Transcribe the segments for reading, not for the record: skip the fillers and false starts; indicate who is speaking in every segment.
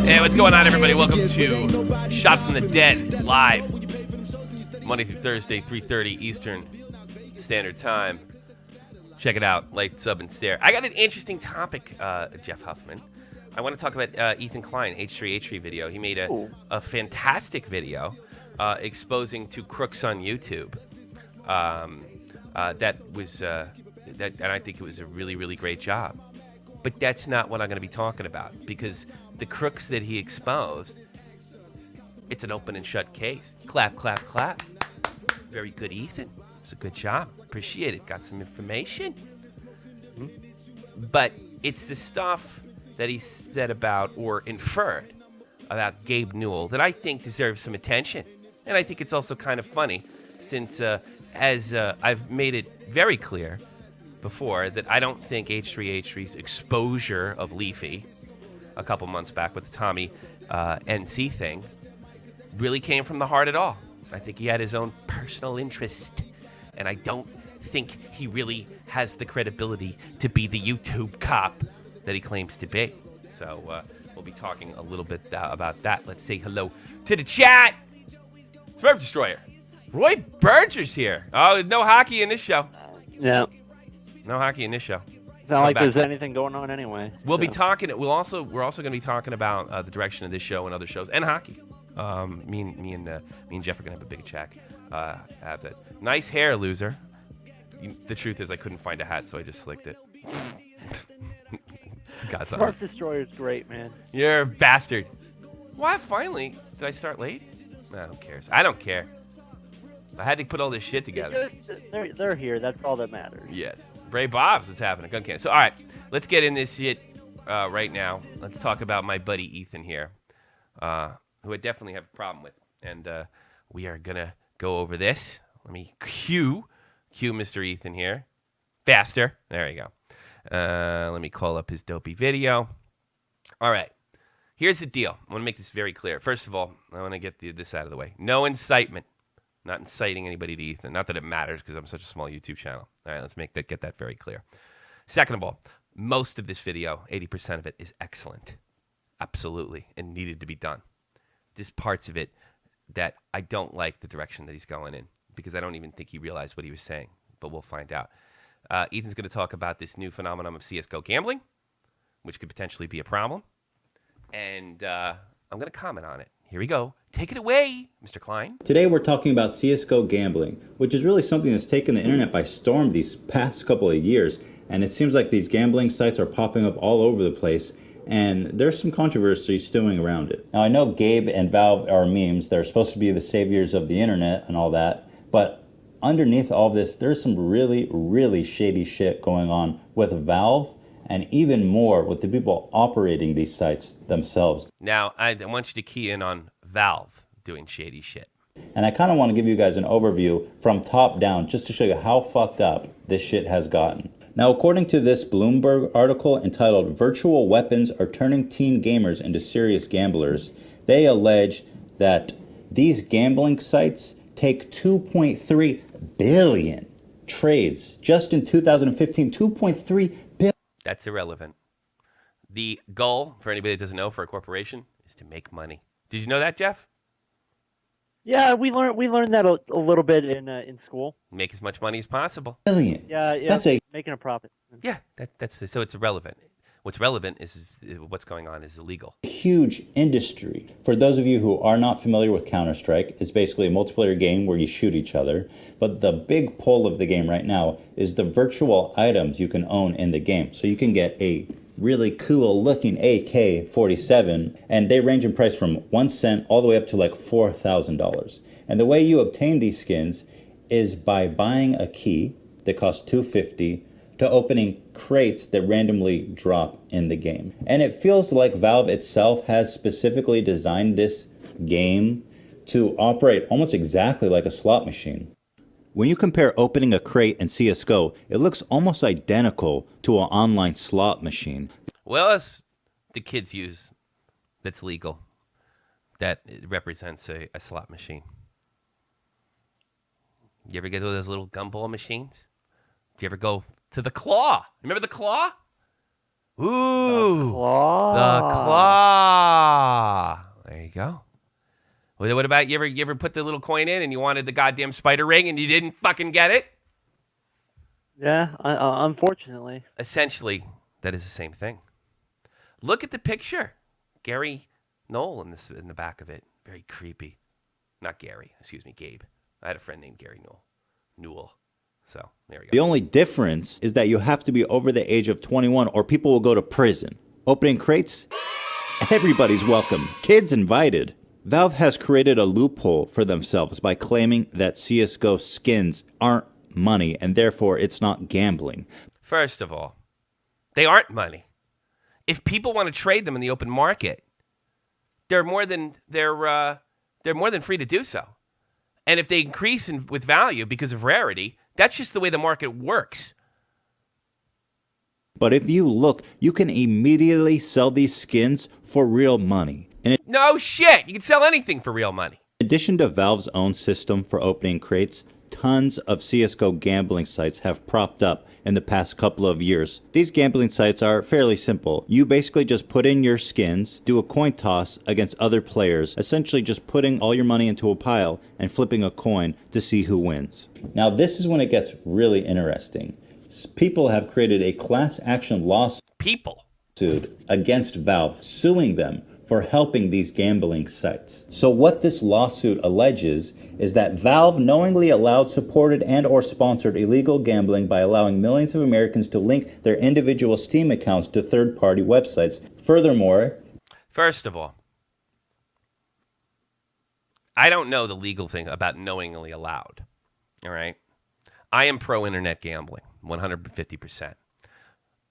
Speaker 1: Hey, what's going on, everybody? Welcome to Shot from the Dead live, Monday through Thursday, 3:30 Eastern Standard Time. Check it out, like, sub, and stare. I got an interesting topic, Jeff Huffman. I want to talk about Ethan Klein, h3h3 video. He made a fantastic video exposing two crooks on YouTube. That was, and I think it was a really, really great job. But that's not what I'm going to be talking about, because the crooks that he exposed, it's an open and shut case. Clap, clap, clap. Very good, Ethan. It's a good job. Appreciate it. Got some information. But it's the stuff that he said about or inferred about Gabe Newell that I think deserves some attention. And I think it's also kind of funny, since as I've made it very clear before that I don't think h3h3's exposure of Leafy a couple months back with the Tommy NC thing really came from the heart at all. I think he had his own personal interest, and I don't think he really has the credibility to be the YouTube cop that he claims to be. So we'll be talking a little bit about that. Let's say hello to the chat. Smurf Destroyer. Roy Berger's here. Oh, no hockey in this show.
Speaker 2: Yeah.
Speaker 1: No hockey in this show.
Speaker 2: It's not like there's anything going on anyway.
Speaker 1: We'll be talking. We're also going to be talking about the direction of this show and other shows and hockey. Me and Jeff are going to have a big chat. Have that nice hair, loser. The truth is, I couldn't find a hat, so I just slicked it.
Speaker 2: Smurf Destroyer is great, man.
Speaker 1: You're a bastard. Why? Finally, did I start late? Nah, who cares? I don't care. I had to put all this shit together.
Speaker 2: They're here. That's all that matters.
Speaker 1: Yes. Bray Bob's, what's happening? Gun cannon. So, all right, let's get in this shit right now. Let's talk about my buddy Ethan here, who I definitely have a problem with. And we are going to go over this. Let me cue Mr. Ethan here. Faster. There you go. Let me call up his dopey video. All right. Here's the deal. I want to make this very clear. First of all, I want to get this out of the way. No incitement. Not inciting anybody to Ethan. Not that it matters, because I'm such a small YouTube channel. All right, let's get that very clear. Second of all, most of this video, 80% of it, is excellent. Absolutely. And needed to be done. There's parts of it that I don't like the direction that he's going in, because I don't even think he realized what he was saying. But we'll find out. Ethan's going to talk about this new phenomenon of CSGO gambling, which could potentially be a problem. And I'm going to comment on it. Here we go. Take it away, Mr. Klein.
Speaker 3: Today we're talking about CSGO gambling, which is really something that's taken the internet by storm these past couple of years. And it seems like these gambling sites are popping up all over the place, and there's some controversy stewing around it. Now, I know Gabe and Valve are memes. They're supposed to be the saviors of the internet and all that. But underneath all of this, there's some really, really shady shit going on with Valve, and even more with the people operating these sites themselves.
Speaker 1: Now, I want you to key in on Valve doing shady shit.
Speaker 3: And I kind of want to give you guys an overview from top down, just to show you how fucked up this shit has gotten. Now, according to this Bloomberg article entitled "Virtual Weapons Are Turning Teen Gamers into Serious Gamblers," they allege that these gambling sites take 2.3 billion trades just in 2015. 2.3 billion.
Speaker 1: That's irrelevant. The goal, for anybody that doesn't know, for a corporation is to make money. Did you know that, Jeff?
Speaker 2: Yeah, we learned that a little bit in school.
Speaker 1: Make as much money as possible.
Speaker 3: Billion.
Speaker 2: Yeah.
Speaker 3: That's
Speaker 2: making a profit.
Speaker 1: Yeah, so it's irrelevant. What's relevant is what's going on is illegal.
Speaker 3: Huge industry. For those of you who are not familiar with Counter-Strike, it's basically a multiplayer game where you shoot each other. But the big pull of the game right now is the virtual items you can own in the game. So you can get a really cool looking AK-47, and they range in price from 1 cent all the way up to like $4,000. And the way you obtain these skins is by buying a key that costs $250 to opening crates that randomly drop in the game. And it feels like Valve itself has specifically designed this game to operate almost exactly like a slot machine. When you compare opening a crate in CSGO, it looks almost identical to an online slot machine.
Speaker 1: Well, as the kids use, that's legal. that it represents a slot machine. You ever get to those little gumball machines? Do you ever go to the Claw? Remember the Claw? Ooh,
Speaker 2: The claw.
Speaker 1: the Claw. There you go. What about you ever put the little coin in and you wanted the goddamn spider ring and you didn't fucking get it?
Speaker 2: Yeah, unfortunately.
Speaker 1: Essentially, that is the same thing. Look at the picture. Gary Newell in the back of it. Very creepy. Not Gary, excuse me, Gabe. I had a friend named Gary Newell. So, there we go.
Speaker 3: The only difference is that you have to be over the age of 21 or people will go to prison. Opening crates? Everybody's welcome. Kids invited. Valve has created a loophole for themselves by claiming that CSGO skins aren't money and therefore it's not gambling.
Speaker 1: First of all, they aren't money. If people want to trade them in the open market, they're more than free to do so. And if they increase with value because of rarity, that's just the way the market works.
Speaker 3: But if you look, you can immediately sell these skins for real money.
Speaker 1: No shit. You can sell anything for real money.
Speaker 3: In addition to Valve's own system for opening crates, tons of CSGO gambling sites have propped up in the past couple of years. These gambling sites are fairly simple. You basically just put in your skins, do a coin toss against other players, essentially just putting all your money into a pile and flipping a coin to see who wins. Now this is when it gets really interesting. People have created a class action lawsuit against Valve, suing them for helping these gambling sites. So what this lawsuit alleges is that Valve knowingly allowed, supported, and or sponsored illegal gambling by allowing millions of Americans to link their individual Steam accounts to third-party websites. Furthermore,
Speaker 1: first of all, I don't know the legal thing about knowingly allowed. All right? I am pro-internet gambling, 150%.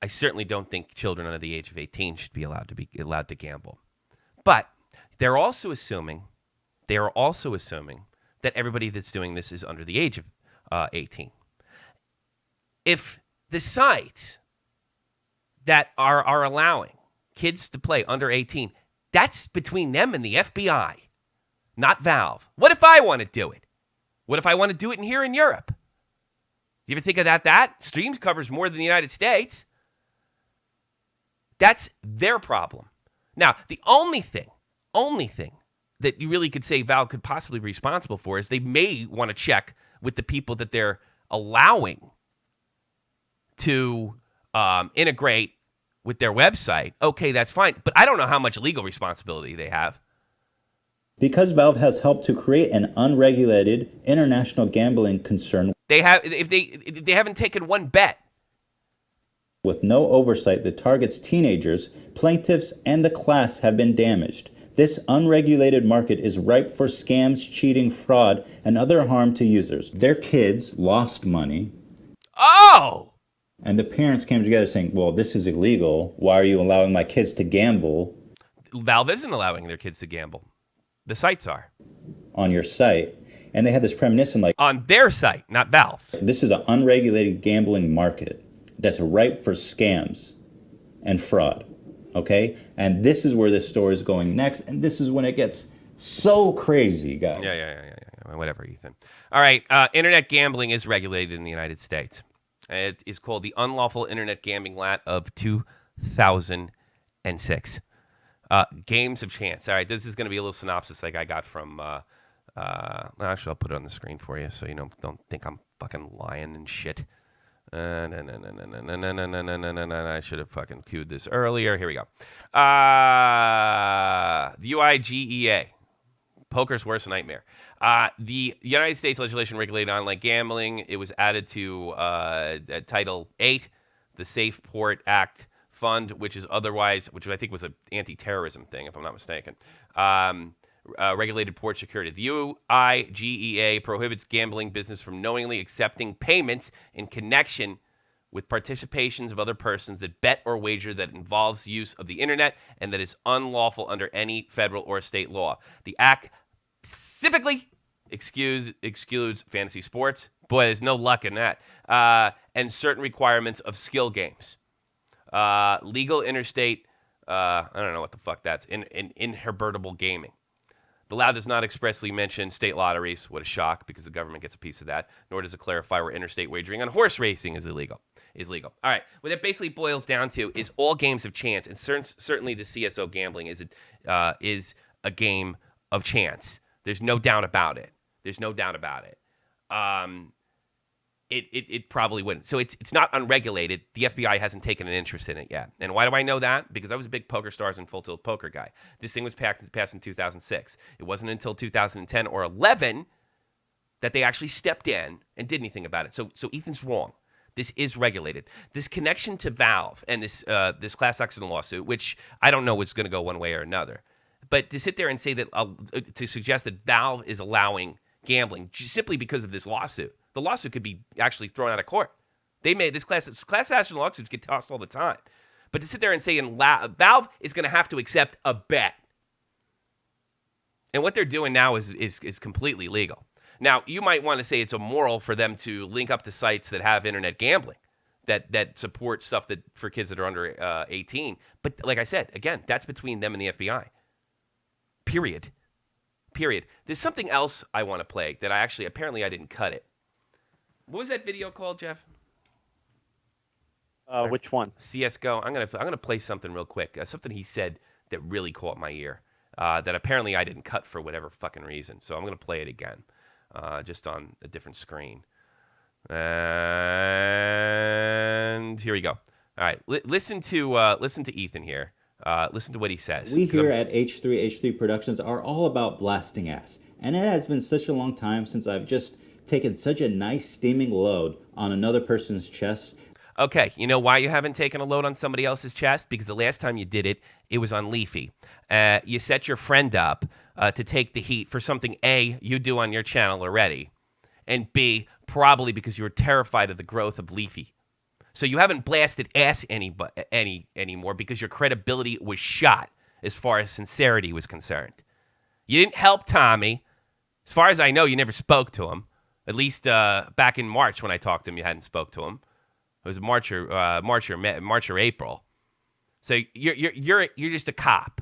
Speaker 1: I certainly don't think children under the age of 18 should be allowed to gamble. But they're also assuming that everybody that's doing this is under the age of 18. If the sites that are allowing kids to play under 18, that's between them and the FBI, not Valve. What if I want to do it? What if I want to do it here in Europe? You ever think of that? Streams covers more than the United States. That's their problem. Now, the only thing that you really could say Valve could possibly be responsible for is they may want to check with the people that they're allowing to integrate with their website. Okay, that's fine. But I don't know how much legal responsibility they have.
Speaker 3: because Valve has helped to create an unregulated international gambling concern,
Speaker 1: They haven't taken one bet.
Speaker 3: with no oversight that targets teenagers, plaintiffs, and the class have been damaged. This unregulated market is ripe for scams, cheating, fraud, and other harm to users. Their kids lost money.
Speaker 1: Oh!
Speaker 3: And the parents came together saying, well, this is illegal. Why are you allowing my kids to gamble
Speaker 1: Valve isn't allowing their kids to gamble. The sites are.
Speaker 3: on your site? And they had this premonition like,
Speaker 1: On their site, not Valve's.
Speaker 3: this is an unregulated gambling market that's ripe for scams and fraud, okay? And this is where this story is going next, and this is when it gets so crazy, guys.
Speaker 1: Yeah. Whatever, Ethan. All right, internet gambling is regulated in the United States. It is called the Unlawful Internet Gambling Act of 2006. Games of chance. All right, this is going to be a little synopsis like I got from... actually, I'll put it on the screen for you so you don't think I'm fucking lying and shit. I should have fucking cued this earlier. Here we go. The UIGEA. Poker's worst nightmare. The United States legislation regulated online gambling. It was added to Title 8, the Safe Port Act Fund, which I think was an anti-terrorism thing, if I'm not mistaken. Regulated port security. The UIGEA prohibits gambling business from knowingly accepting payments in connection with participations of other persons that bet or wager that involves use of the internet and that is unlawful under any federal or state law. The act specifically excludes fantasy sports. Boy, there's no luck in that. And certain requirements of skill games. Legal interstate, I don't know what the fuck that's, inheritable gaming. The law does not expressly mention state lotteries. What a shock, because the government gets a piece of that. Nor does it clarify where interstate wagering on horse racing is illegal. All right. What that basically boils down to is all games of chance, and certainly the CSO gambling is a game of chance. There's no doubt about it. It probably wouldn't. So it's not unregulated. The FBI hasn't taken an interest in it yet. And why do I know that? Because I was a big Poker Stars and Full Tilt Poker guy. This thing was passed in 2006. It wasn't until 2010 or 11 that they actually stepped in and did anything about it. So Ethan's wrong. This is regulated. This connection to Valve and this class action lawsuit, which I don't know what's going to go one way or another, but to sit there and say that to suggest that Valve is allowing gambling simply because of this lawsuit, the lawsuit could be actually thrown out of court. They made this class action lawsuits get tossed all the time, but to sit there and say Valve is going to have to accept a bet, and what they're doing now is completely legal. Now, you might want to say it's immoral for them to link up to sites that have internet gambling, that support stuff that for kids that are under 18. But like I said, again, that's between them and the FBI. Period. There's something else I want to play that apparently I didn't cut it. What was that video called, Jeff?
Speaker 2: Which one?
Speaker 1: CSGO. I'm gonna play something real quick. Something he said that really caught my ear. That apparently I didn't cut for whatever fucking reason. So I'm gonna play it again. Just on a different screen. And here we go. All right, listen to Ethan here. Listen to what he says.
Speaker 3: We here at H3h3 Productions are all about blasting ass. And it has been such a long time since I've just taken such a nice steaming load on another person's chest.
Speaker 1: Okay, you know why you haven't taken a load on somebody else's chest? Because the last time you did it, it was on Leafy. You set your friend up to take the heat for something, A, you do on your channel already, and B, probably because you were terrified of the growth of Leafy. So you haven't blasted ass anymore because your credibility was shot as far as sincerity was concerned. You didn't help Tommy. As far as I know, you never spoke to him. At least back in March when I talked to him, you hadn't spoke to him. It was March or April. So you're just a cop.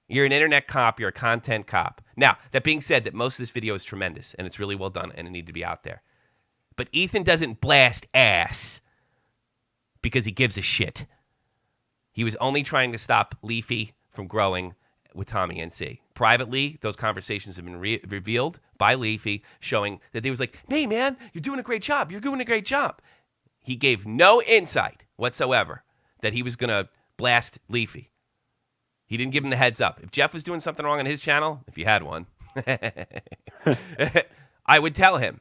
Speaker 1: You're an internet cop. You're a content cop. Now, that being said, that most of this video is tremendous and it's really well done and it needs to be out there. But Ethan doesn't blast ass because he gives a shit. He was only trying to stop Leafy from growing with Tommy NC. Privately, those conversations have been revealed by Leafy, showing that he was like, "Hey, man, you're doing a great job. You're doing a great job." He gave no insight whatsoever that he was going to blast Leafy. He didn't give him the heads up. If Jeff was doing something wrong on his channel, if you had one, I would tell him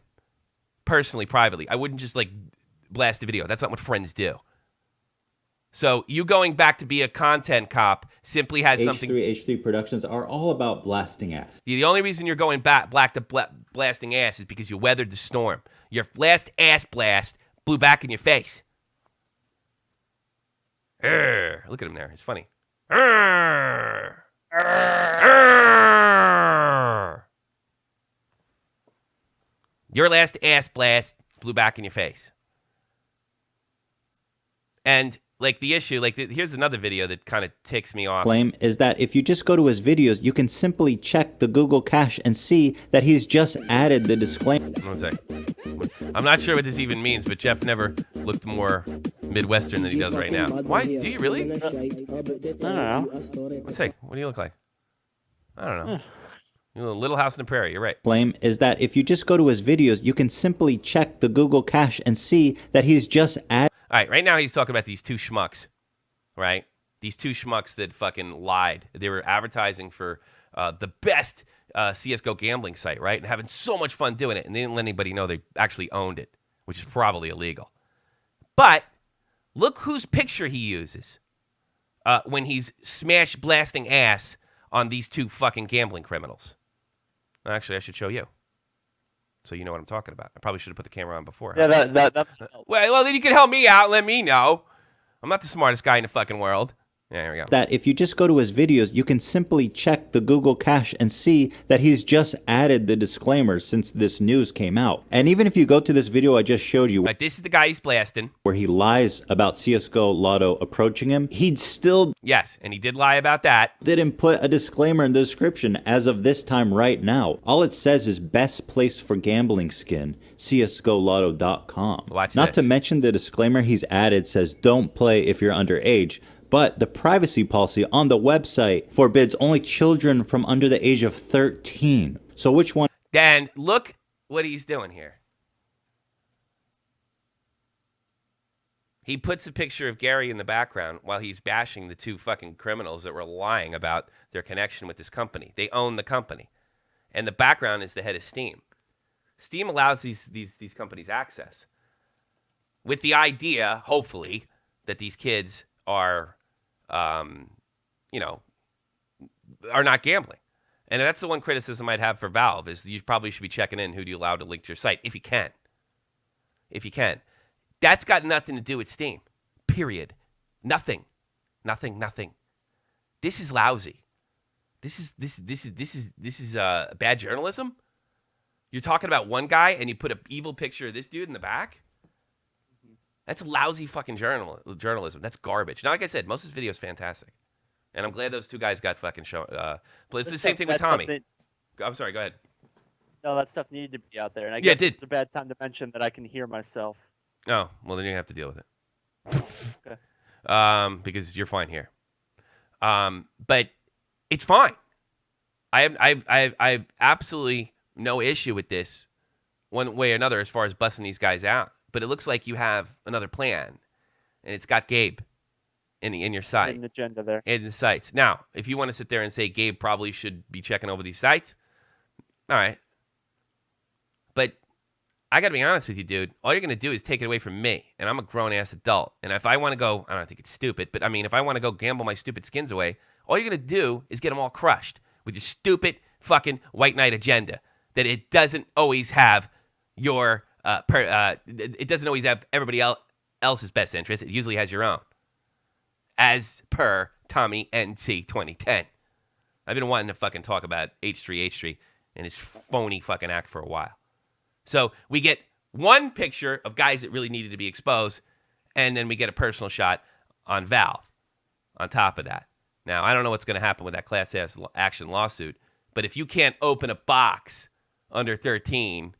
Speaker 1: personally, privately. I wouldn't just like blast the video. That's not what friends do. So you going back to be a content cop simply has something.
Speaker 3: H3h3 Productions are all about blasting ass.
Speaker 1: The only reason you're going back to blasting ass is because you weathered the storm. Your last ass blast blew back in your face. Look at him there. It's funny. Your last ass blast blew back in your face. And like the issue, here's another video that kind of ticks me off.
Speaker 3: Claim is that if you just go to his videos, you can simply check the Google cache and see that he's just added the disclaimer.
Speaker 1: One sec. I'm not sure what this even means, but Jeff never looked more Midwestern than he does right now. Why? Do you really?
Speaker 2: I don't know.
Speaker 1: One sec. What do you look like? I don't know. You're a Little House in the Prairie. You're right.
Speaker 3: Claim is that if you just go to his videos, you can simply check the Google cache and see that he's just added.
Speaker 1: All right, right now he's talking about these two schmucks, right? These two schmucks that fucking lied. They were advertising for the best CSGO gambling site, right? And having so much fun doing it, and they didn't let anybody know they actually owned it, which is probably illegal. But look whose picture he uses when he's smash blasting ass on these two fucking gambling criminals. Actually, I should show you, so you know what I'm talking about. I probably should have put the camera on before.
Speaker 2: Yeah, that's...
Speaker 1: Well, then you can help me out and let me know. I'm not the smartest guy in the fucking world. Yeah, here we go.
Speaker 3: That if you just go to his videos, you can simply check the Google cache and see that he's just added the disclaimers since this news came out. And even if you go to this video I just showed you,
Speaker 1: Right, this is the guy he's blasting.
Speaker 3: where he lies about CSGO Lotto approaching him, he'd still
Speaker 1: Yes, and he did lie about that.
Speaker 3: didn't put a disclaimer in the description as of this time right now. All it says is best place for gambling skin, csgolotto.com.
Speaker 1: Watch
Speaker 3: Not to
Speaker 1: this.
Speaker 3: mention the disclaimer he's added says don't play if you're underage. But the privacy policy on the website forbids only children from under the age of 13. So which one?
Speaker 1: Dan, look what he's doing here. He puts a picture of Gary in the background while he's bashing the two fucking criminals that were lying about their connection with this company. They own the company. And the background is the head of Steam. Steam allows these companies access with the idea, hopefully, that these kids are, are not gambling. And that's the one criticism I'd have for Valve is you probably should be checking in who do you allow to link to your site if you can. If you can. That's got nothing to do with Steam. Period. Nothing. This is lousy. This is bad journalism. You're talking about one guy and you put an evil picture of this dude in the back? That's lousy fucking journalism. That's garbage. Now, like I said, most of his video is fantastic. And I'm glad those two guys got fucking shown. But it's the same thing with Tommy. I'm sorry, go ahead.
Speaker 2: No, that stuff needed to be out there. And I
Speaker 1: Yeah,
Speaker 2: guess it's a bad time to mention that I can hear myself.
Speaker 1: Oh, well, then you're going to have to deal with it.
Speaker 2: Okay.
Speaker 1: Because you're fine here. But it's fine. I have absolutely no issue with this one way or another as far as busting these guys out. But it looks like you have another plan, and it's got Gabe in your site.
Speaker 2: An agenda there.
Speaker 1: In the sites. Now, if you want to sit there and say Gabe probably should be checking over these sites, all right. But I got to be honest with you, dude. All you're going to do is take it away from me, and I'm a grown-ass adult. And if I want to go, I don't think it's stupid, but I mean, if I want to go gamble my stupid skins away, all you're going to do is get them all crushed with your stupid fucking white knight agenda that it doesn't always have your it doesn't always have everybody else's best interest. It usually has your own. As per Tommy NC 2010. I've been wanting to fucking talk about h3h3 and his phony fucking act for a while. So we get one picture of guys that really needed to be exposed, and then we get a personal shot on Valve on top of that. Now, I don't know what's going to happen with that class action lawsuit, but if you can't open a box under 13...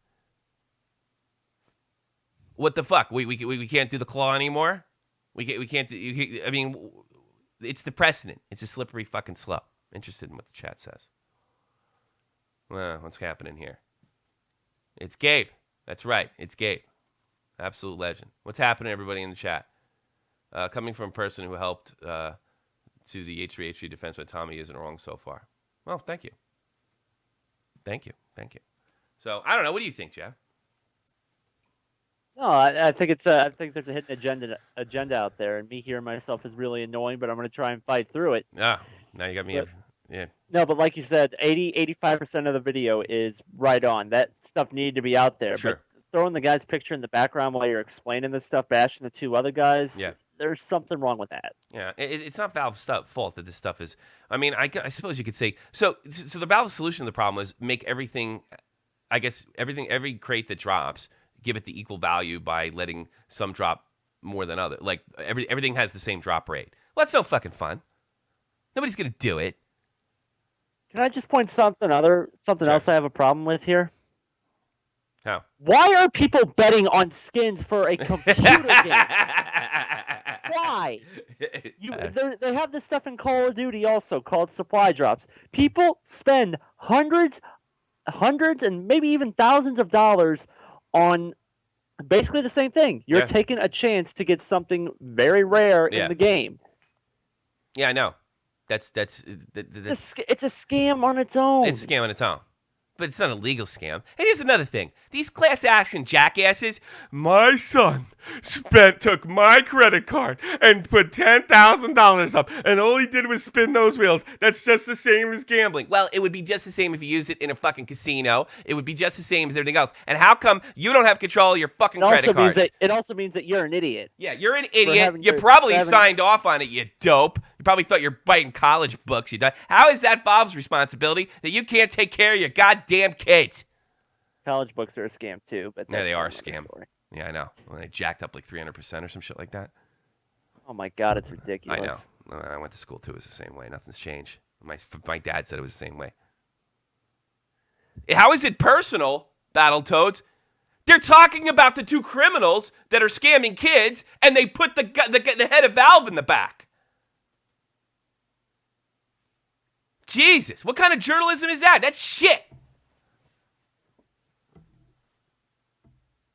Speaker 1: What the fuck? We can't do the claw anymore? We can't do... I mean, it's the precedent. It's a slippery fucking slope. Interested in what the chat says. Well, what's happening here? It's Gabe. That's right. It's Gabe. Absolute legend. What's happening, everybody in the chat? Coming from a person who helped to the h3h3 defense with Tommy isn't wrong so far. Well, thank you. Thank you. So, I don't know. What do you think, Jeff?
Speaker 2: No, I think it's I think there's a hidden agenda out there, and me hearing myself is really annoying. But I'm going to try and fight through it.
Speaker 1: Ah, now you got me. Yeah.
Speaker 2: No, but like you said, 85% of the video is right on. That stuff needed to be out there.
Speaker 1: Sure.
Speaker 2: But throwing the guy's picture in the background while you're explaining this stuff, bashing the two other guys.
Speaker 1: Yeah.
Speaker 2: There's something wrong with that.
Speaker 1: Yeah, it's not Valve's fault that this stuff is. I mean, I suppose you could say so. So the Valve solution to the problem is make everything. I guess every crate that drops, give it the equal value by letting some drop more than other. Like everything has the same drop rate. Well, that's no fucking fun. Nobody's gonna do it.
Speaker 2: Can I just point something
Speaker 1: Sure.
Speaker 2: else I have a problem with here?
Speaker 1: How?
Speaker 2: Why are people betting on skins for a computer game? Why? They have this stuff in Call of Duty also called supply drops. People spend hundreds and maybe even thousands of dollars on basically the same thing. You're taking a chance to get something very rare in the game.
Speaker 1: Yeah, I know. That's
Speaker 2: it's a scam on its own.
Speaker 1: It's a scam on its own. But it's not a legal scam. And here's another thing. These class action jackasses, my son took my credit card and put $10,000 up, and all he did was spin those wheels. That's just the same as gambling. Well, it would be just the same if you used it in a fucking casino. It would be just the same as everything else. And how come you don't have control of your fucking credit cards?
Speaker 2: It also means that you're an idiot.
Speaker 1: Yeah, you're an idiot. You probably signed off on it, you dope. You probably thought you're biting college books. You done. How is that Valve's responsibility that you can't take care of your goddamn kids?
Speaker 2: College books are a scam too, but
Speaker 1: Yeah, they are a
Speaker 2: that's another
Speaker 1: scam.
Speaker 2: story.
Speaker 1: Yeah, I know. When they jacked up like 300% or some shit like that.
Speaker 2: Oh my God, it's ridiculous.
Speaker 1: I know. I went to school too. It was the same way. Nothing's changed. My dad said it was the same way. How is it personal, Battletoads? They're talking about the two criminals that are scamming kids, and they put the head of Valve in the back. Jesus, what kind of journalism is that? That's shit.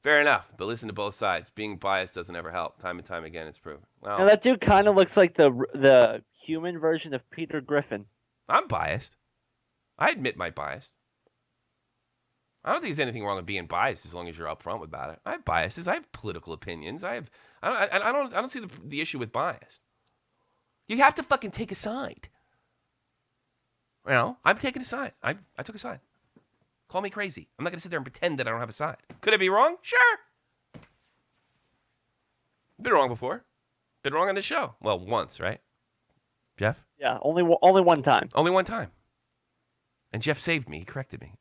Speaker 1: Fair enough, but listen to both sides. Being biased doesn't ever help. Time and time again, it's proven. Well,
Speaker 2: Now that dude kind of looks like the human version of Peter Griffin.
Speaker 1: I'm biased. I admit my bias. I don't think there's anything wrong with being biased as long as you're upfront about it. I have biases. I have political opinions. I don't see the issue with bias. You have to fucking take a side. You know, I'm taking a side. I took a side. Call me crazy. I'm not going to sit there and pretend that I don't have a side. Could I be wrong? Sure. Been wrong before. Been wrong on this show. Well, once, right? Jeff?
Speaker 2: Yeah, only one time.
Speaker 1: Only one time. And Jeff saved me. He corrected me.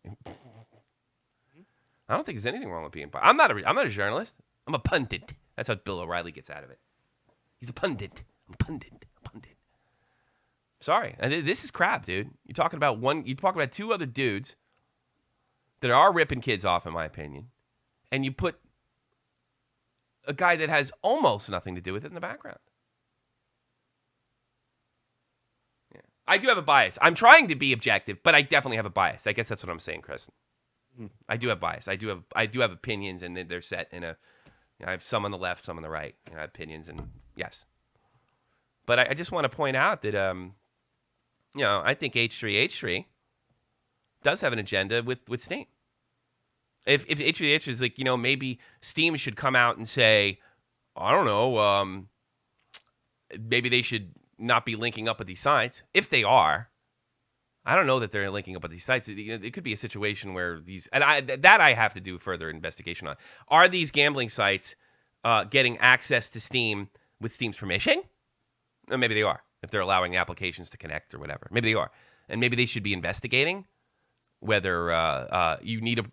Speaker 1: I don't think there's anything wrong with being biased. I'm not a journalist. I'm a pundit. That's how Bill O'Reilly gets out of it. He's a pundit. I'm a pundit. Sorry. And this is crap, dude. You're talking about two other dudes that are ripping kids off, in my opinion. And you put a guy that has almost nothing to do with it in the background. Yeah. I do have a bias. I'm trying to be objective, but I definitely have a bias. I guess that's what I'm saying, Chris. I do have bias. I do have opinions, and they're set in a. I have some on the left, some on the right. I have opinions, and yes. But I just want to point out that I think h3h3 does have an agenda with Steam. If h3h3 is like, maybe Steam should come out and say, I don't know, maybe they should not be linking up with these sites. If they are. I don't know that they're linking up with these sites. It could be a situation where I have to do further investigation on. Are these gambling sites getting access to Steam with Steam's permission? Or maybe they are, if they're allowing applications to connect or whatever. Maybe they are. And maybe they should be investigating whether you need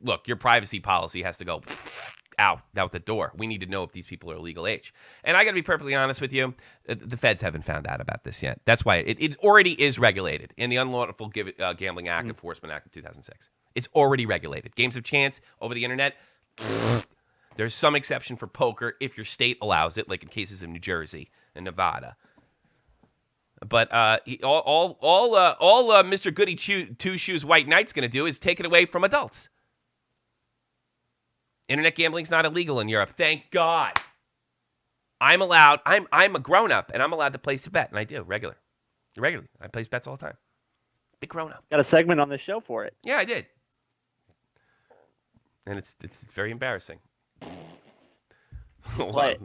Speaker 1: look, your privacy policy has to go out the door. We need to know if these people are legal age. And I got to be perfectly honest with you, the feds haven't found out about this yet. That's why it already is regulated in the Unlawful Gambling Act, Enforcement Act of 2006. It's already regulated. Games of chance over the internet, there's some exception for poker if your state allows it, like in cases of New Jersey and Nevada. But all Mr. Goody Two Shoes White Knight's going to do is take it away from adults. Internet gambling's not illegal in Europe. Thank God. I'm a grown-up, and I'm allowed to place a bet, and I do, regularly. I place bets all the time. Big grown-up.
Speaker 2: Got a segment on the show for it.
Speaker 1: Yeah, I did. And it's very embarrassing.
Speaker 2: What?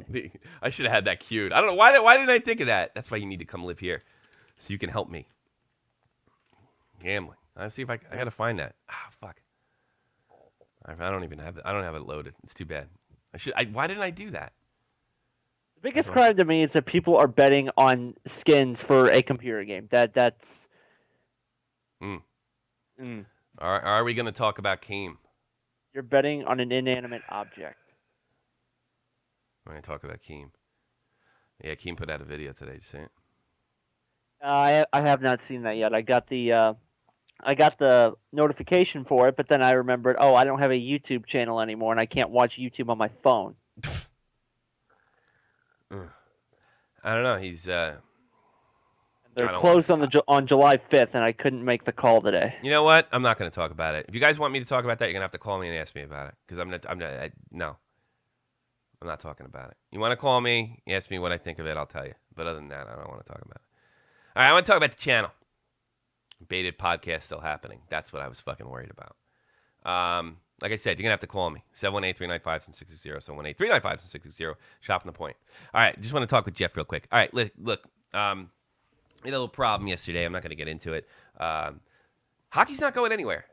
Speaker 1: I should have had that cued. I don't know. Why didn't I think of that? That's why you need to come live here, so you can help me. Gambling. Let's see if I got to find that. Fuck. I don't even have it. I don't have it loaded. It's too bad. Why didn't I do that?
Speaker 2: The biggest crime to me is that people are betting on skins for a computer game. That's.
Speaker 1: Are we going to talk about Keem?
Speaker 2: You're betting on an inanimate object.
Speaker 1: We're going to talk about Keem. Yeah, Keem put out a video today. Did you see it?
Speaker 2: I have not seen that yet. I got the notification for it, but then I remembered, I don't have a YouTube channel anymore, and I can't watch YouTube on my phone.
Speaker 1: I don't know. He's
Speaker 2: they're closed on July 5th, and I couldn't make the call today.
Speaker 1: You know what? I'm not going to talk about it. If you guys want me to talk about that, you're going to have to call me and ask me about it, because no. I'm not talking about it. You want to call me, ask me what I think of it, I'll tell you. But other than that, I don't want to talk about it. All right, I want to talk about the channel. Baited podcast still happening. That's what I was fucking worried about. Like I said, you're going to have to call me. 718-395-7660. 718-395-7660. Shop from the point. All right, just want to talk with Jeff real quick. All right, look. We had a little problem yesterday. I'm not going to get into it. Hockey's not going anywhere.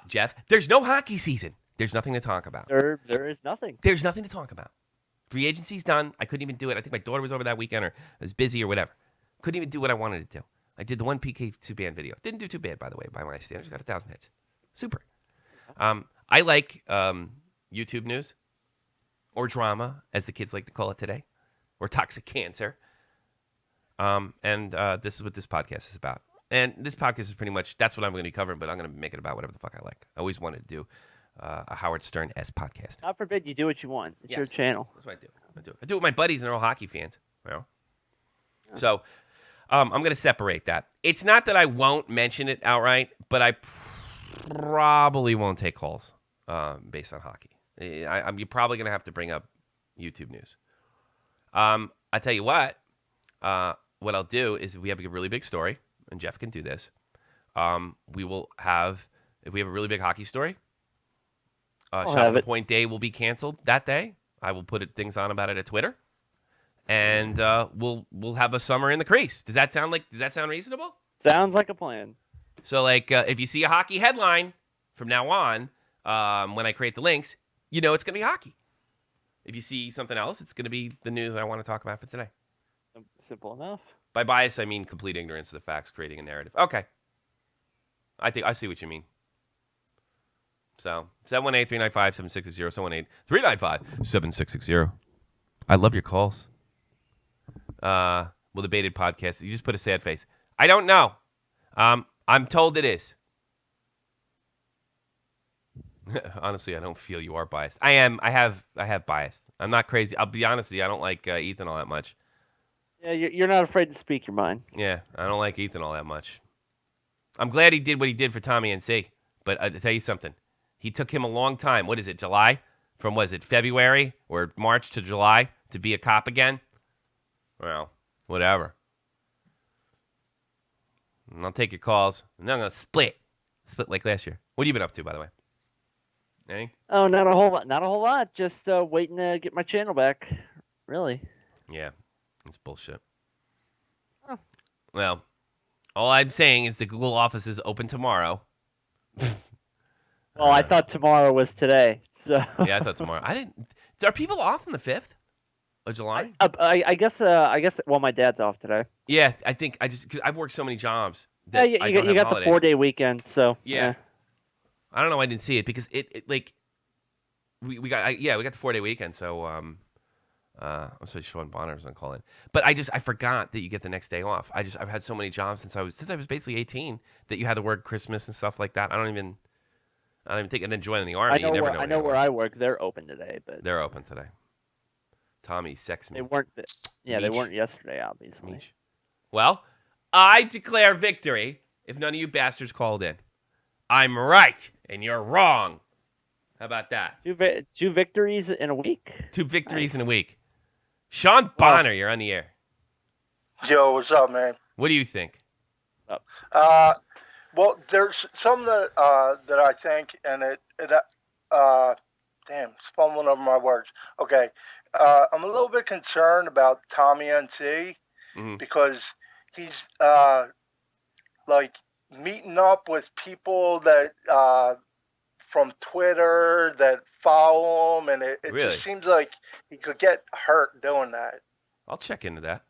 Speaker 1: Jeff, there's no hockey season. There's nothing to talk about.
Speaker 2: There is nothing.
Speaker 1: There's nothing to talk about. Free agency's done. I couldn't even do it. I think my daughter was over that weekend or was busy or whatever. Couldn't even do what I wanted to do. I did the one PK Subban video. Didn't do too bad, by the way, by my standards. Got 1,000 hits. Super. I like YouTube news, or drama, as the kids like to call it today, or toxic cancer. And this is what this podcast is about. And this podcast is pretty much, that's what I'm going to be covering, but I'm going to make it about whatever the fuck I like. I always wanted to do a Howard Stern-esque podcast.
Speaker 2: God forbid you do what you want. It's your channel.
Speaker 1: That's what I do. I do it with my buddies, and they're all hockey fans. You know? Yeah. So I'm going to separate that. It's not that I won't mention it outright, but I probably won't take calls based on hockey. You're probably going to have to bring up YouTube news. I tell you what I'll do is if we have a really big story, and Jeff can do this, we will have, if we have a really big hockey story, Shot from the Point Day will be canceled that day. I will put things on about it at Twitter, and we'll have a summer in the crease. Does that sound reasonable?
Speaker 2: Sounds like a plan.
Speaker 1: So like if you see a hockey headline from now on, when I create the links, you know it's going to be hockey. If you see something else, it's going to be the news I want to talk about for today.
Speaker 2: Simple enough.
Speaker 1: By bias, I mean complete ignorance of the facts, creating a narrative. Okay. I think I see what you mean. So, 718-395-7660, 718-395-7660. I love your calls. Well, the baited podcast. You just put a sad face. I don't know. I'm told it is. Honestly, I don't feel you are biased. I am. I have bias. I'm not crazy. I'll be honest with you. I don't like Ethan all that much.
Speaker 2: Yeah, you're not afraid to speak your mind.
Speaker 1: Yeah, I don't like Ethan all that much. I'm glad he did what he did for Tommy NC. But I'll tell you something. He took him a long time. What is it, July? From, was it February or March to July to be a cop again? Well, whatever. And I'll take your calls. And then I'm going to split. Split like last year. What have you been up to, by the way? Anything?
Speaker 2: Oh, not a whole lot. Not a whole lot. Just waiting to get my channel back. Really.
Speaker 1: Yeah. It's bullshit.
Speaker 2: Oh.
Speaker 1: Well, all I'm saying is the Google office is open tomorrow.
Speaker 2: Well, I thought tomorrow was today. So
Speaker 1: yeah, I thought tomorrow. I didn't. Are people off on the 5th of July?
Speaker 2: I guess. Well, my dad's off today.
Speaker 1: Yeah, I think because I've worked so many jobs.
Speaker 2: That you got the 4-day weekend. So
Speaker 1: yeah. I don't know. I didn't see it because it like we got we got the 4-day weekend. So I'm sorry, Sean Bonner was on call in, but I forgot that you get the next day off. I've had so many jobs since I was basically 18 that you had to work Christmas and stuff like that. I don't even think. And then joining the army,
Speaker 2: I know where I work. They're open today, but
Speaker 1: they're open today. Tommy, sex me.
Speaker 2: They weren't. Yeah, they weren't yesterday, obviously.
Speaker 1: Meech. Well, I declare victory if none of you bastards called in. I'm right and you're wrong. How about that?
Speaker 2: 2 victories in a week.
Speaker 1: 2 victories in a week. Sean Bonner, you're on the air.
Speaker 4: Yo, what's up, man?
Speaker 1: What do you think?
Speaker 4: Well, there's some that I think, and fumbling over my words. Okay, I'm a little bit concerned about Tommy NC because he's like meeting up with people that from Twitter that follow him, and it
Speaker 1: really?
Speaker 4: Just seems like he could get hurt doing that.
Speaker 1: I'll check into that.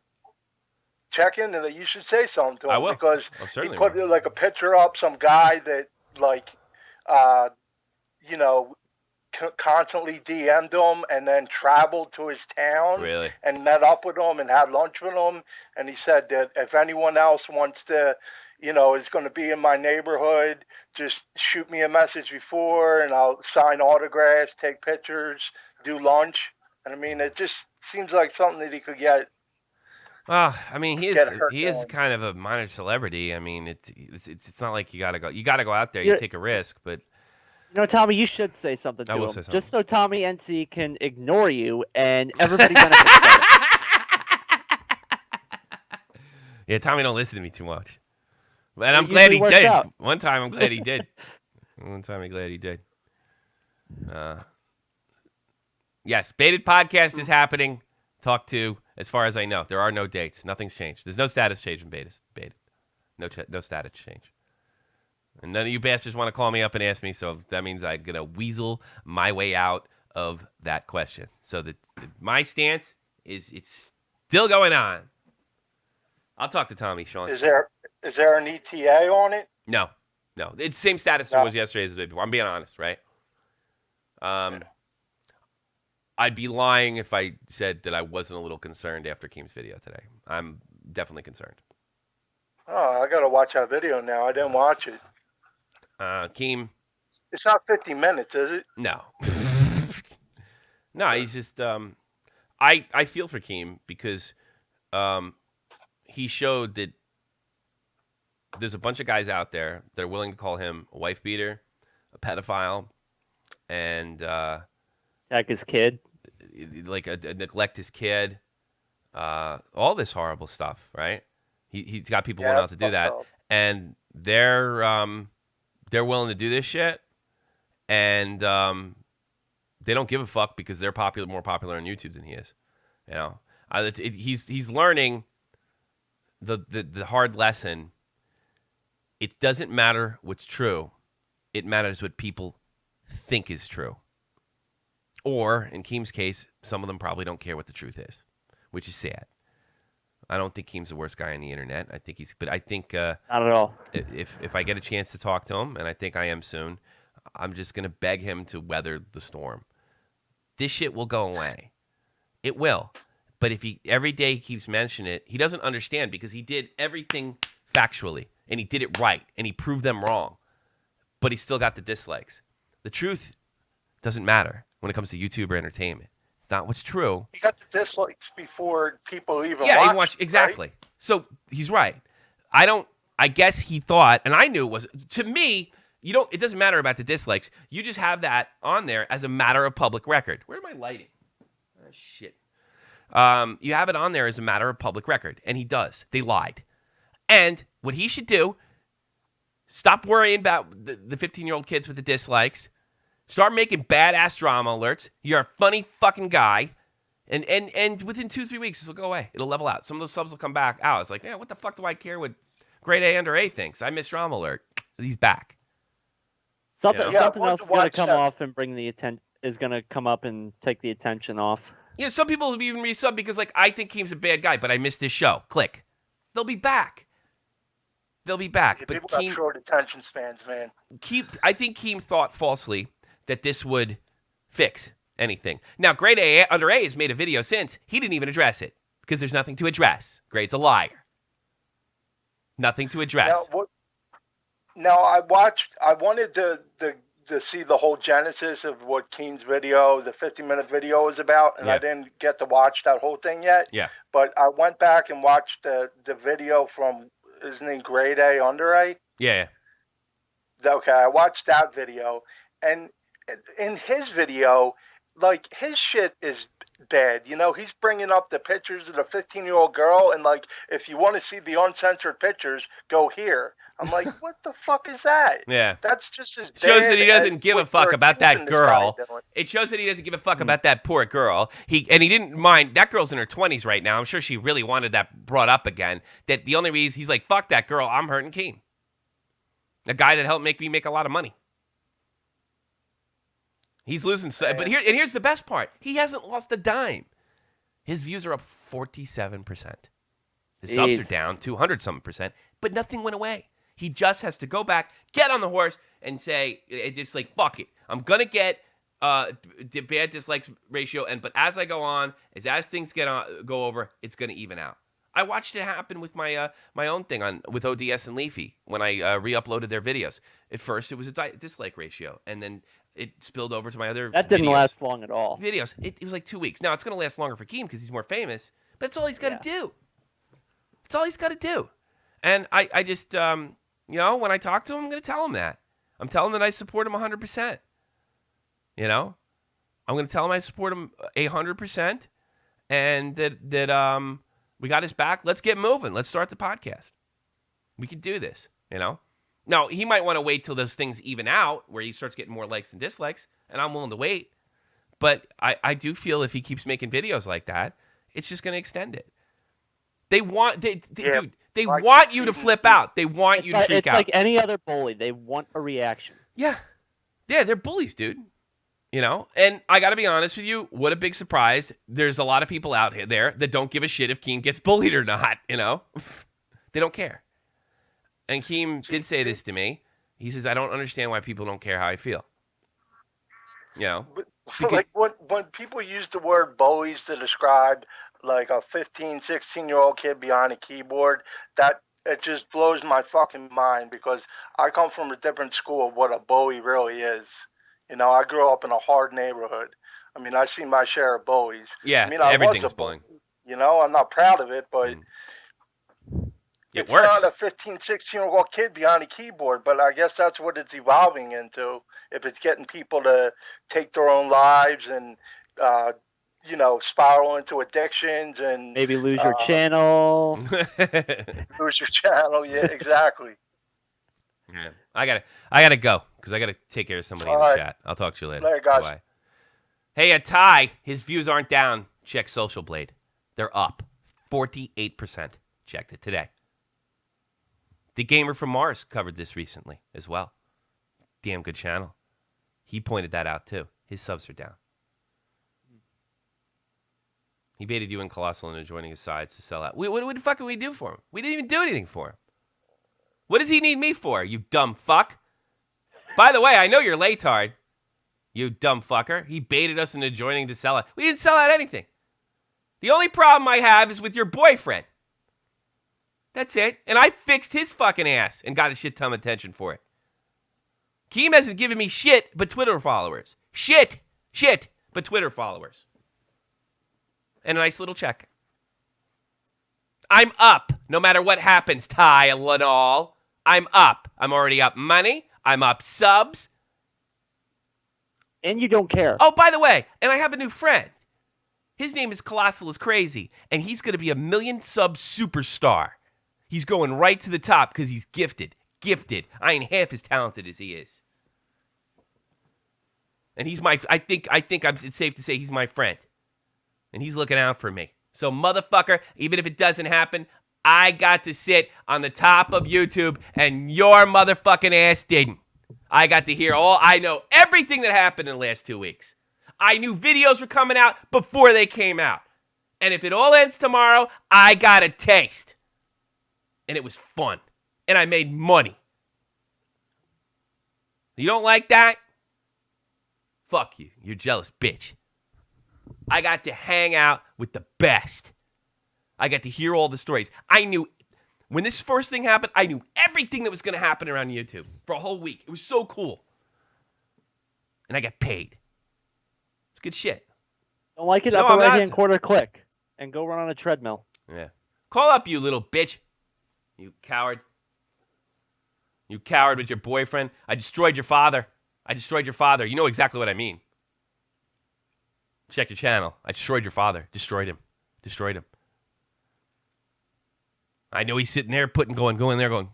Speaker 4: Check into that. You should say something to him.
Speaker 1: I will.
Speaker 4: Because
Speaker 1: he
Speaker 4: put like a picture up, some guy that like, constantly DM'd him and then traveled to his town
Speaker 1: really?
Speaker 4: And met up with him and had lunch with him. And he said that if anyone else wants to, is going to be in my neighborhood, just shoot me a message before and I'll sign autographs, take pictures, do lunch. And I mean, it just seems like something that he could get.
Speaker 1: I mean, he is kind of a minor celebrity. I mean, it's not like you gotta go out there. You take a risk, but
Speaker 2: Tommy, you should say something to him,
Speaker 1: say something.
Speaker 2: just so Tommy NC can ignore you and everybody benefits from it.
Speaker 1: Yeah, Tommy don't listen to me too much, and I'm glad he did.
Speaker 2: Out.
Speaker 1: One time, I'm glad he did. One time, I'm glad he did. Yes, Baited Podcast is happening. Talk to, as far as I know, there are no dates. Nothing's changed. There's no status change in Baited. No status change. And none of you bastards want to call me up and ask me, so that means I'm going to weasel my way out of that question. So my stance is it's still going on. I'll talk to Tommy, Sean.
Speaker 4: Is there an ETA on it?
Speaker 1: No. It's the same status as it was yesterday as the day before. I'm being honest, right? I'd be lying if I said that I wasn't a little concerned after Keem's video today. I'm definitely concerned.
Speaker 4: Oh, I gotta watch that video now. I didn't watch it.
Speaker 1: Keem.
Speaker 4: It's not 50 minutes, is it?
Speaker 1: No. No, he's just I feel for Keem because he showed that there's a bunch of guys out there that are willing to call him a wife beater, a pedophile, and
Speaker 2: Attack his kid.
Speaker 1: like a neglect his kid, all this horrible stuff, right? He's got people willing out to do that, and they're willing to do this shit, and they don't give a fuck because they're more popular on YouTube than he is. You know, he's learning the hard lesson. It doesn't matter what's true; it matters what people think is true. Or, in Keem's case, some of them probably don't care what the truth is, which is sad. I don't think Keem's the worst guy on the internet. I think
Speaker 2: not at all.
Speaker 1: If I get a chance to talk to him, and I think I am soon, I'm just gonna beg him to weather the storm. This shit will go away. It will. But if he every day he keeps mentioning it, he doesn't understand because he did everything factually and he did it right and he proved them wrong. But he still got the dislikes. The truth doesn't matter when it comes to YouTube or entertainment. It's not what's true.
Speaker 4: He got the dislikes before people even
Speaker 1: even
Speaker 4: watched,
Speaker 1: exactly.
Speaker 4: Right?
Speaker 1: So he's right. I guess he thought, and I knew it was, to me, it doesn't matter about the dislikes. You just have that on there as a matter of public record. Where am I lighting? Oh, shit. You have it on there as a matter of public record. And he does. They lied. And what he should do, stop worrying about the 15-year-old kids with the dislikes. Start making badass drama alerts. You're a funny fucking guy. And within 2-3 weeks, this will go away. It'll level out. Some of those subs will come back out. It's like, what the fuck do I care what grade A under A thinks? I missed drama alert. He's back.
Speaker 2: Something else is going to come
Speaker 4: that.
Speaker 2: off and bring the attention. Is going to come up and take the attention off.
Speaker 1: Some people will even resub because, I think Keem's a bad guy, but I missed this show. Click. They'll be back. They'll be back.
Speaker 4: Yeah,
Speaker 1: but
Speaker 4: people got short attention spans, man.
Speaker 1: I think Keem thought falsely that this would fix anything. Now, Grade A under A has made a video since. He didn't even address it because there's nothing to address. Grade's a liar. Nothing to address.
Speaker 4: Now I wanted to see the whole genesis of what Keem's video, the 50-minute video, is about, and I didn't get to watch that whole thing yet.
Speaker 1: Yeah.
Speaker 4: But I went back and watched the video from, isn't it Grade A under A?
Speaker 1: Yeah.
Speaker 4: Okay, I watched that video, and in his video, his shit is bad. He's bringing up the pictures of the 15-year-old girl, and if you want to see the uncensored pictures, go here. I'm like, what the fuck is that?
Speaker 1: Yeah.
Speaker 4: That's just as bad.
Speaker 1: Shows that he doesn't give a fuck about that girl.
Speaker 4: It
Speaker 1: shows that he doesn't give a fuck about that poor girl. He didn't mind. That girl's in her 20s right now. I'm sure she really wanted that brought up again. That the only reason he's like, fuck that girl, I'm hurting Keem. A guy that helped me make a lot of money. He's losing. But here's the best part. He hasn't lost a dime. His views are up 47%. His subs are down 200-something%, but nothing went away. He just has to go back, get on the horse, and say, it's like, fuck it. I'm going to get the bad dislikes ratio, but as I go on, as things go over, it's going to even out. I watched it happen with my own thing with ODS and Leafy when I re-uploaded their videos. At first, it was a dislike ratio, and then it spilled over to my other
Speaker 2: That didn't last long at all.
Speaker 1: Videos. It was like 2 weeks. Now, it's going to last longer for Keem because he's more famous, but that's all he's got to do. That's all he's got to do. And I just, when I talk to him, I'm going to tell him that. I'm telling him that I support him 100%. I'm going to tell him I support him 100%, and that we got his back. Let's get moving. Let's start the podcast. We can do this, Now, he might want to wait till those things even out where he starts getting more likes and dislikes, and I'm willing to wait. But I do feel if he keeps making videos like that, it's just going to extend it. They want, dude, they want you to flip out. They want you to freak out.
Speaker 2: It's like any other bully. They want a reaction.
Speaker 1: Yeah. Yeah, they're bullies, dude. And I got to be honest with you, what a big surprise. There's a lot of people out there that don't give a shit if Keem gets bullied or not, They don't care. And Keem did say this to me. He says, I don't understand why people don't care how I feel. You know?
Speaker 4: But, like when people use the word bullies to describe like a 15, 16-year-old kid behind a keyboard, that it just blows my fucking mind because I come from a different school of what a bully really is. You know, I grew up in a hard neighborhood. I mean, I see my share of bullies.
Speaker 1: Yeah,
Speaker 4: I mean, I was
Speaker 1: everything's
Speaker 4: a bully.
Speaker 1: bullying.
Speaker 4: You know, I'm not proud of it, but
Speaker 1: It
Speaker 4: it's
Speaker 1: works.
Speaker 4: not a 15, 16-year-old kid behind a keyboard, but I guess that's what it's evolving into. If it's getting people to take their own lives and, you know, spiral into addictions and
Speaker 2: Maybe lose your channel.
Speaker 4: lose your channel. Yeah, exactly.
Speaker 1: Yeah. I gotta go because I gotta take care of somebody in the
Speaker 4: All right.
Speaker 1: chat. I'll talk to you later.
Speaker 4: Later, guys.
Speaker 1: Bye. Hey, Ty, his views aren't down. Check Social Blade. They're up 48%. Checked it today. The Gamer from Mars covered this recently as well. Damn good channel. He pointed that out too. His subs are down. He baited you and Colossal into joining his sides to sell out. What the fuck did we do for him? We didn't even do anything for him. What does he need me for, you dumb fuck? By the way, I know you're latard, you dumb fucker. He baited us into joining to sell out. We didn't sell out anything. The only problem I have is with your boyfriend. That's it. And I fixed his fucking ass and got a shit ton of attention for it. Keem hasn't given me shit but Twitter followers. Shit, but Twitter followers. And a nice little check. I'm up no matter what happens, Ty Lanall. I'm up. I'm already up money. I'm up subs.
Speaker 2: And you don't care.
Speaker 1: Oh, by the way, and I have a new friend. His name is Colossal is Crazy, and he's going to be a 1,000,000 sub superstar. He's going right to the top because he's gifted. Gifted. I ain't half as talented as he is. And he's my, I think it's safe to say he's my friend. And he's looking out for me. So, motherfucker, even if it doesn't happen, I got to sit on the top of YouTube and your motherfucking ass didn't. I got to hear I know everything that happened in the last 2 weeks. I knew videos were coming out before they came out. And if it all ends tomorrow, I got a taste. And it was fun. And I made money. You don't like that? Fuck you. You're jealous, bitch. I got to hang out with the best. I got to hear all the stories. I knew, when this first thing happened, I knew everything that was going to happen around YouTube for a whole week. It was so cool. And I got paid. It's good shit.
Speaker 2: Don't like it?
Speaker 1: No,
Speaker 2: Upper
Speaker 1: I'm not.
Speaker 2: right-hand corner, click. And go run on a treadmill.
Speaker 1: Yeah. Call up, you little bitch. You coward. You coward with your boyfriend. I destroyed your father. You know exactly what I mean. Check your channel. I destroyed your father. Destroyed him. I know he's sitting there going there going,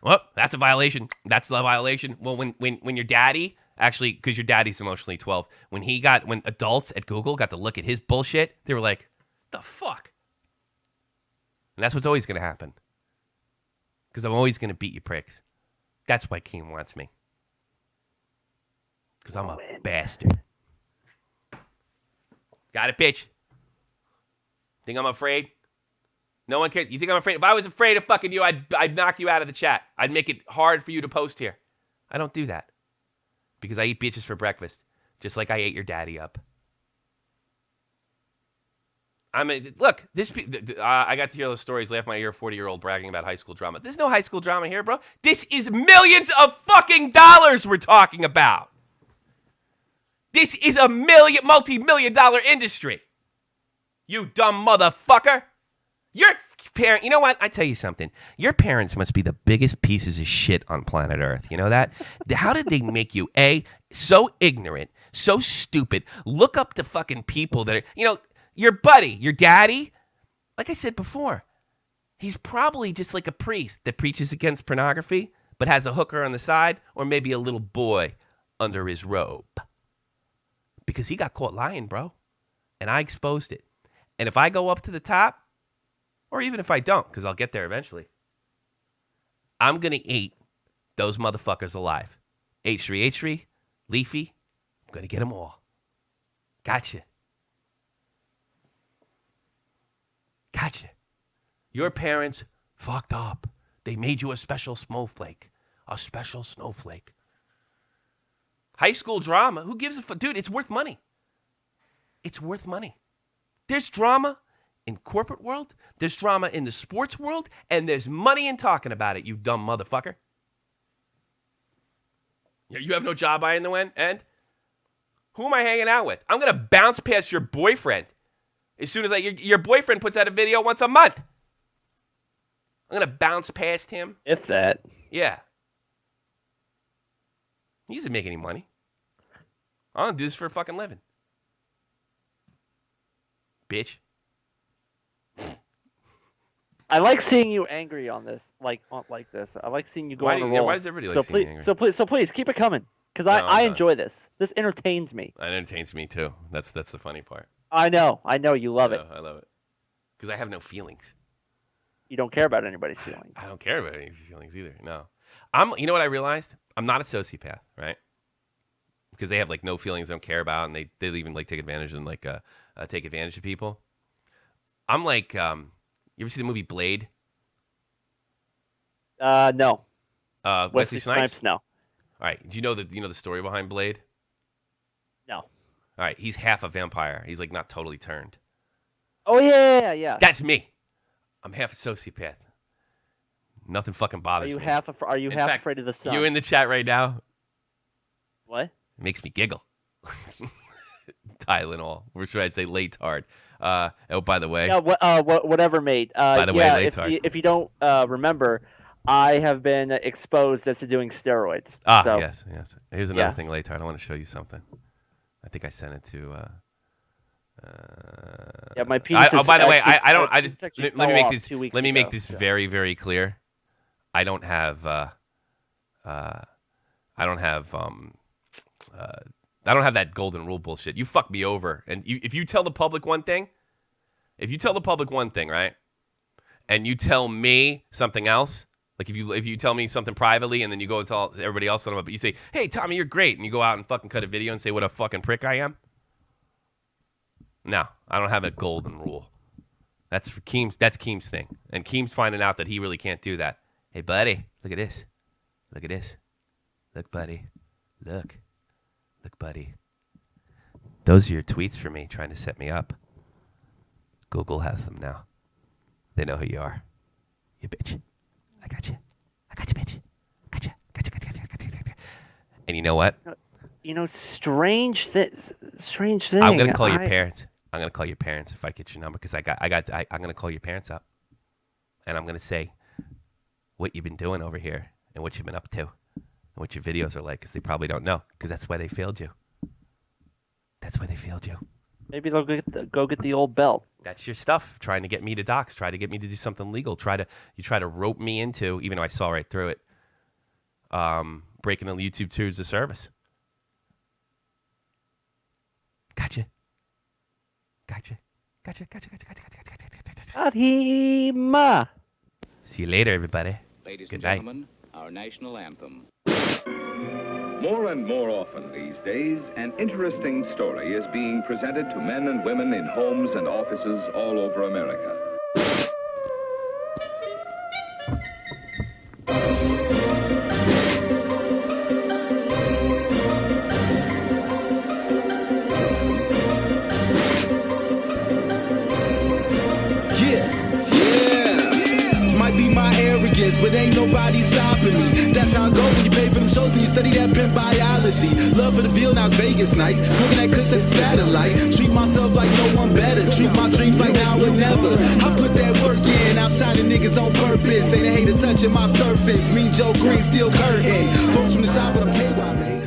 Speaker 1: well, that's a violation. That's the violation. Well, when your daddy, actually, because your daddy's emotionally 12, when adults at Google got to look at his bullshit, they were like, the fuck? And that's what's always going to happen. Because I'm always going to beat you pricks. That's why Keem wants me. Because I'm a bastard. Got it, bitch? Think I'm afraid? No one cares. You think I'm afraid? If I was afraid of fucking you, I'd knock you out of the chat. I'd make it hard for you to post here. I don't do that. Because I eat bitches for breakfast. Just like I ate your daddy up. I got to hear those stories, laugh my ear, 40-year-old bragging about high school drama. There's no high school drama here, bro. This is millions of fucking dollars we're talking about. This is a multi-million dollar industry. You dumb motherfucker. Your parent, you know what? I tell you something. Your parents must be the biggest pieces of shit on planet Earth. You know that? How did they make you, so ignorant, so stupid, look up to fucking people that are, your buddy, your daddy, like I said before, he's probably just like a priest that preaches against pornography, but has a hooker on the side, or maybe a little boy under his robe. Because he got caught lying, bro. And I exposed it. And if I go up to the top, or even if I don't, because I'll get there eventually, I'm going to eat those motherfuckers alive. H3H3, Leafy, I'm going to get them all. Gotcha. Your parents Fucked up. They made you a special snowflake. A special snowflake. High school drama. Who gives a fuck? Dude, it's worth money. It's worth money. There's drama in corporate world. There's drama in the sports world. And there's money in talking about it, you dumb motherfucker. You have no job I in the end? Who am I hanging out with? I'm going to bounce past your boyfriend. As soon as your boyfriend puts out a video once a month. I'm going to bounce past him.
Speaker 2: If that.
Speaker 1: Yeah. He doesn't make any money. I'm going to do this for a fucking living. Bitch.
Speaker 2: I like seeing you angry on this, like this. I like seeing you go on a roll.
Speaker 1: Why does everybody like seeing me angry?
Speaker 2: So please keep it coming, because I enjoy this. This entertains me.
Speaker 1: It entertains me too. That's the funny part.
Speaker 2: I know you love it.
Speaker 1: I love it, because I have no feelings.
Speaker 2: You don't care about anybody's feelings.
Speaker 1: I don't care about any feelings either. No, you know what I realized? I'm not a sociopath, right? Because they have like no feelings, they don't care about, and they even like take advantage and like take advantage of people. I'm like, you ever see the movie Blade?
Speaker 2: No.
Speaker 1: Wesley Snipes?
Speaker 2: No.
Speaker 1: All right. Do you know the story behind Blade?
Speaker 2: No.
Speaker 1: All right. He's half a vampire. He's like not totally turned.
Speaker 2: Oh yeah.
Speaker 1: That's me. I'm half a sociopath. Nothing fucking bothers me.
Speaker 2: Are you half afraid of the sun?
Speaker 1: You in the chat right now?
Speaker 2: What?
Speaker 1: It makes me giggle. Tylenol. Or should I say Laytard? Oh, by the way.
Speaker 2: Yeah, whatever, mate.
Speaker 1: By the way, Laytard.
Speaker 2: If you don't remember, I have been exposed as to doing steroids. So,
Speaker 1: yes. Here's another thing, Laytard. I want to show you something. I think I sent it to.
Speaker 2: My penis.
Speaker 1: By the way, I don't. I just let me make this very, very clear. I don't have. I don't have that golden rule bullshit. You fuck me over, and if you tell the public one thing, right, and you tell me something else, like if you tell me something privately, and then you go and tell everybody else something, but you say, "Hey, Tommy, you're great," and you go out and fucking cut a video and say what a fucking prick I am. No, I don't have a golden rule. That's for Keems. That's Keems' thing, and Keems finding out that he really can't do that. Hey, buddy, look at this. Look at this. Look, buddy. Look, buddy. Those are your tweets for me, trying to set me up. Google has them now. They know who you are. You bitch. I got you, bitch. Got you. And you know what?
Speaker 2: Strange thing.
Speaker 1: I'm gonna call your parents. I'm gonna call your parents if I get your number, because I'm gonna call your parents up, and I'm gonna say what you've been doing over here and what you've been up to. What your videos are like, because they probably don't know, because that's why they failed you.
Speaker 2: Maybe they'll go get the old belt.
Speaker 1: That's your stuff. Trying to get me to dox. Try to get me to do something legal. You try to rope me into, even though I saw right through it, breaking the YouTube terms of service. Gotcha.
Speaker 2: Fatima.
Speaker 1: See you later, everybody.
Speaker 5: Ladies
Speaker 1: Good
Speaker 5: and
Speaker 1: night.
Speaker 5: gentlemen, our national anthem.
Speaker 6: More and more often these days, an interesting story is being presented to men and women in homes and offices all over America.
Speaker 7: But ain't nobody stopping me. That's how I go when you pay for them shows and you study that pimp biology. Love for the Ville, now it's Vegas nights. Looking at Kush as a satellite. Treat myself like no one better. Treat my dreams like now or never. I put that work in, outshining niggas on purpose. Ain't a hater touching my surface. Mean Joe Green, still curtain. Folks from the shop, but I'm KY, baby.